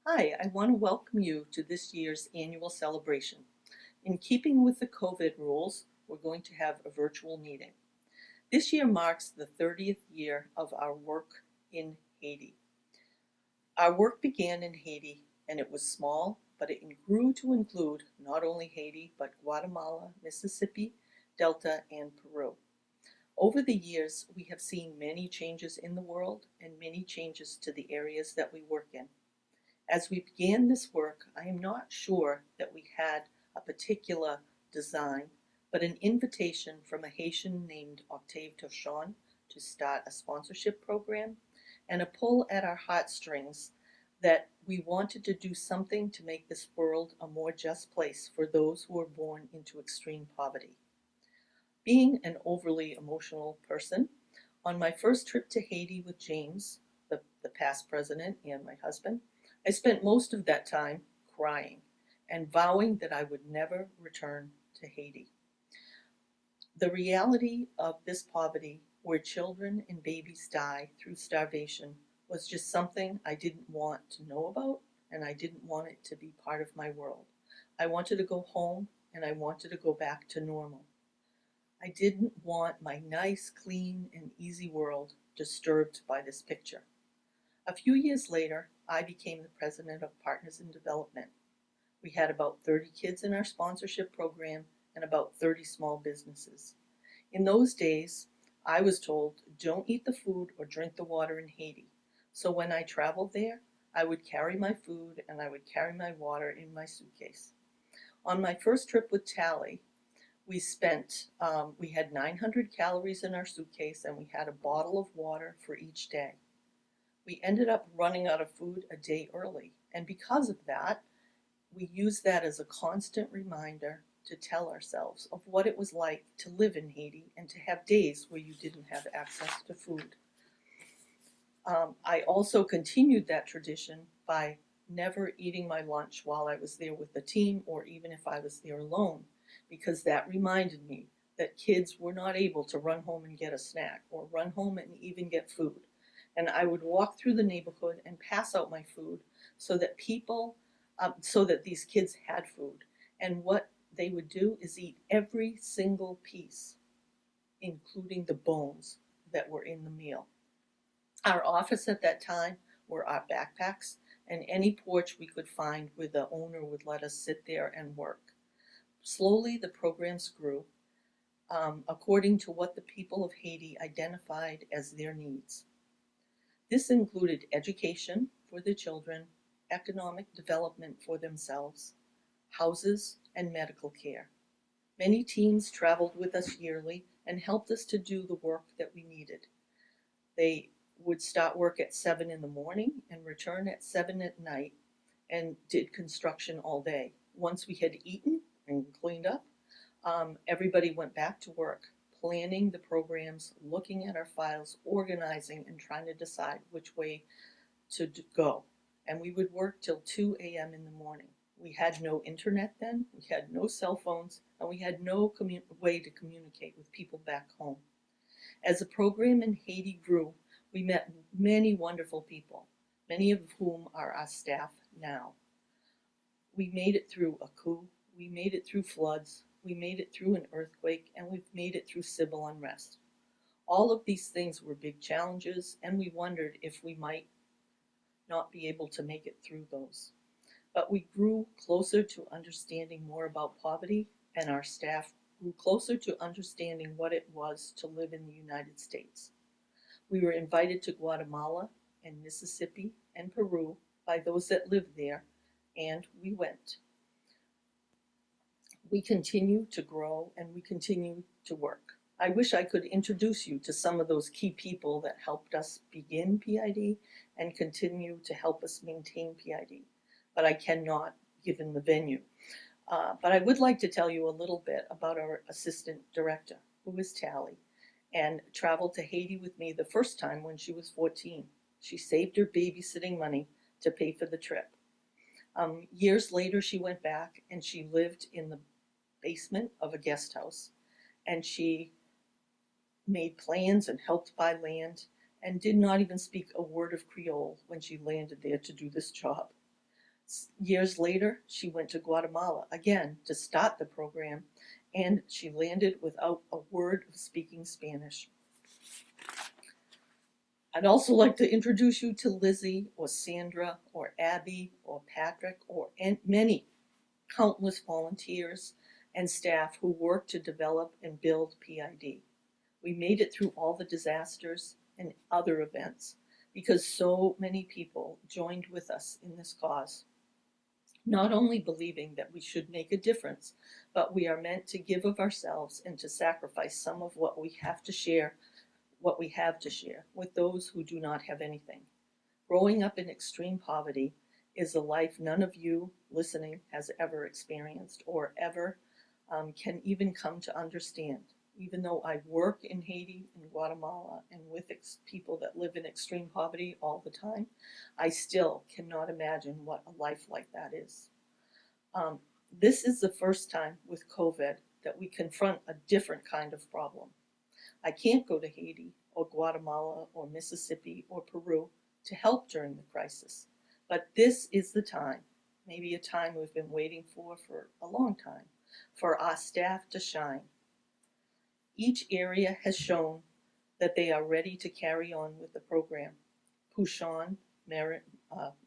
Hi, I want to welcome you to this year's annual celebration. In keeping with the COVID rules, we're going to have a virtual meeting. This year marks the 30th year of our work in Haiti. Our work began in Haiti and it was small, but it grew to include not only Haiti, but Guatemala, Mississippi, Delta, and Peru. Over the years, we have seen many changes in the world and many changes to the areas that we work in. As we began this work, I am not sure that we had a particular design, but an invitation from a Haitian named Octave Tochon to start a sponsorship program and a pull at our heartstrings that we wanted to do something to make this world a more just place for those who are born into extreme poverty. Being an overly emotional person, on my first trip to Haiti with James, the past president, and my husband, I spent most of that time crying and vowing that I would never return to Haiti. The reality of this poverty, where children and babies die through starvation, was just something I didn't want to know about, and I didn't want it to be part of my world. I wanted to go home and I wanted to go back to normal. I didn't want my nice, clean, and easy world disturbed by this picture. A few years later, I became the president of Partners in Development. We had about 30 kids in our sponsorship program and about 30 small businesses. In those days, I was told, don't eat the food or drink the water in Haiti. So when I traveled there, I would carry my food and I would carry my water in my suitcase. On my first trip with Tally, we had 900 calories in our suitcase and we had a bottle of water for each day. We ended up running out of food a day early, and because of that, we used that as a constant reminder to tell ourselves of what it was like to live in Haiti and to have days where you didn't have access to food. I also continued that tradition by never eating my lunch while I was there with the team or even if I was there alone, because that reminded me that kids were not able to run home and get a snack or run home and even get food. And I would walk through the neighborhood and pass out my food so that so that these kids had food. And what they would do is eat every single piece, including the bones that were in the meal. Our office at that time were our backpacks and any porch we could find where the owner would let us sit there and work. Slowly, the programs grew according to what the people of Haiti identified as their needs. This included education for the children, economic development for themselves, houses, and medical care. Many teams traveled with us yearly and helped us to do the work that we needed. They would start work at 7 in the morning and return at 7 at night and did construction all day. Once we had eaten and cleaned up, everybody went back to work, planning the programs, looking at our files, organizing, and trying to decide which way to go. And we would work till 2 a.m. in the morning. We had no internet then, we had no cell phones, and we had no way to communicate with people back home. As the program in Haiti grew, we met many wonderful people, many of whom are our staff now. We made it through a coup, we made it through floods, we made it through an earthquake, and we've made it through civil unrest. All of these things were big challenges, and we wondered if we might not be able to make it through those. But we grew closer to understanding more about poverty, and our staff grew closer to understanding what it was to live in the United States. We were invited to Guatemala and Mississippi and Peru by those that lived there, and we went. We continue to grow and we continue to work. I wish I could introduce you to some of those key people that helped us begin PID and continue to help us maintain PID, but I cannot given the venue. But I would like to tell you a little bit about our assistant director, who is Tally, and traveled to Haiti with me the first time when she was 14. She saved her babysitting money to pay for the trip. Years later, she went back and she lived in the basement of a guest house, and she made plans and helped buy land and did not even speak a word of Creole when she landed there to do this job. Years later, she went to Guatemala again to start the program, and she landed without a word of speaking Spanish. I'd also like to introduce you to Lizzie or Sandra or Abby or Patrick or many countless volunteers and staff who work to develop and build PID. We made it through all the disasters and other events because so many people joined with us in this cause. Not only believing that we should make a difference, but we are meant to give of ourselves and to sacrifice some of what we have to share with those who do not have anything. Growing up in extreme poverty is a life none of you listening has ever experienced or ever can even come to understand. Even though I work in Haiti and Guatemala and with people that live in extreme poverty all the time, I still cannot imagine what a life like that is. This is the first time with COVID that we confront a different kind of problem. I can't go to Haiti or Guatemala or Mississippi or Peru to help during the crisis. But this is the time, maybe a time we've been waiting for a long time, for our staff to shine. Each area has shown that they are ready to carry on with the program. Pouchon,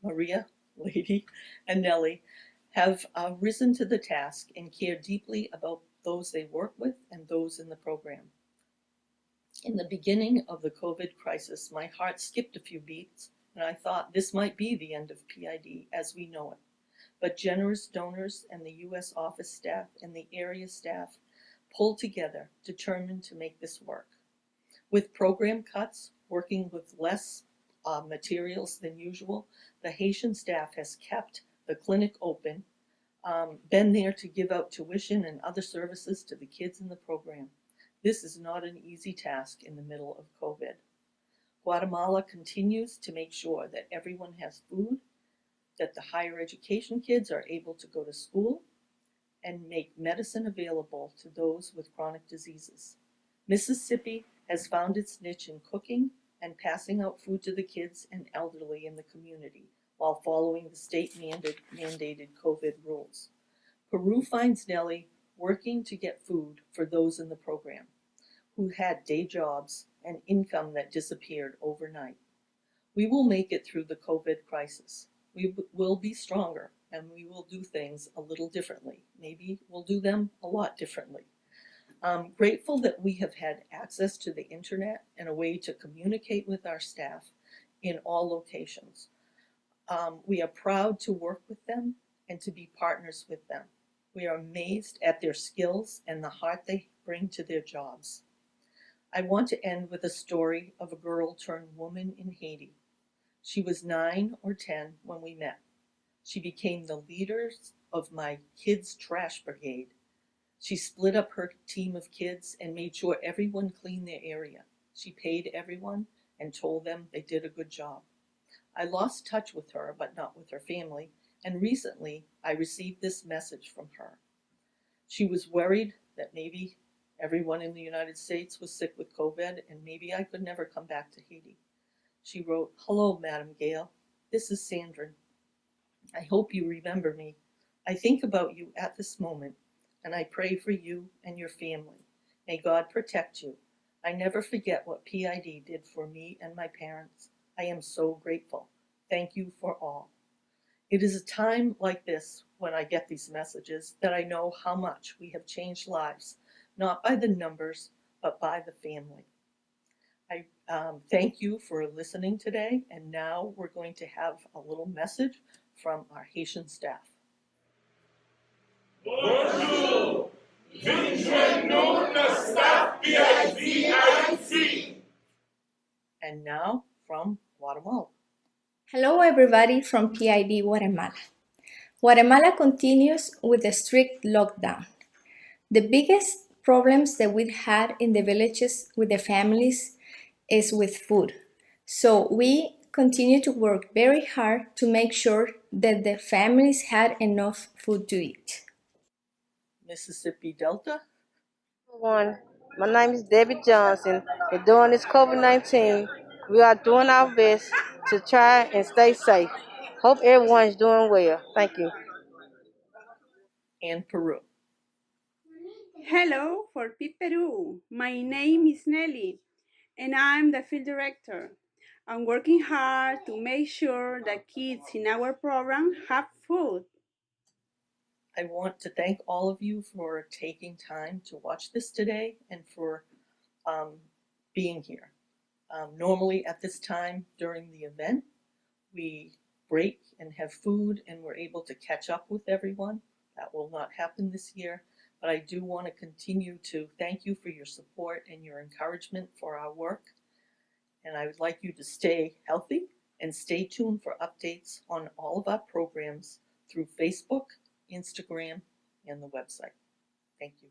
Maria, Lady, and Nellie have risen to the task and care deeply about those they work with and those in the program. In the beginning of the COVID crisis, my heart skipped a few beats, and I thought this might be the end of PID as we know it. But generous donors and the U.S. office staff and the area staff pulled together, determined to make this work. With program cuts, working with less materials than usual, the Haitian staff has kept the clinic open, been there to give out tuition and other services to the kids in the program. This is not an easy task in the middle of COVID. Guatemala continues to make sure that everyone has food, that the higher education kids are able to go to school, and make medicine available to those with chronic diseases. Mississippi has found its niche in cooking and passing out food to the kids and elderly in the community while following the state mandated COVID rules. Peru finds Nellie working to get food for those in the program who had day jobs and income that disappeared overnight. We will make it through the COVID crisis. We will be stronger and we will do things a little differently. Maybe we'll do them a lot differently. I'm grateful that we have had access to the internet and a way to communicate with our staff in all locations. We are proud to work with them and to be partners with them. We are amazed at their skills and the heart they bring to their jobs. I want to end with a story of a girl turned woman in Haiti. She was 9 or 10 when we met. She became the leader of my kids' trash brigade. She split up her team of kids and made sure everyone cleaned their area. She paid everyone and told them they did a good job. I lost touch with her, but not with her family, and recently I received this message from her. She was worried that maybe everyone in the United States was sick with COVID and maybe I could never come back to Haiti. She wrote, "Hello, Madam Gale. This is Sandra. I hope you remember me. I think about you at this moment, and I pray for you and your family. May God protect you. I never forget what PID did for me and my parents. I am so grateful. Thank you for all." It is a time like this when I get these messages that I know how much we have changed lives, not by the numbers, but by the family. I thank you for listening today, and now we're going to have a little message from our Haitian staff. Bonjour, nous le staff PID Haïti. And now from Guatemala. Hello everybody from PID Guatemala. Guatemala continues with a strict lockdown. The biggest problems that we've had in the villages with the families is with food. So we continue to work very hard to make sure that the families had enough food to eat. Mississippi Delta. Everyone, my name is Debbie Johnson, and during this COVID-19, we are doing our best to try and stay safe. Hope everyone's doing well. Thank you. and Peru. Hello for PIT Peru. My name is Nelly and I'm the field director. I'm working hard to make sure that kids in our program have food. I want to thank all of you for taking time to watch this today and for being here. Normally at this time during the event, we break and have food and we're able to catch up with everyone. That will not happen this year, but I do want to continue to thank you for your support and your encouragement for our work. And I would like you to stay healthy and stay tuned for updates on all of our programs through Facebook, Instagram, and the website. Thank you.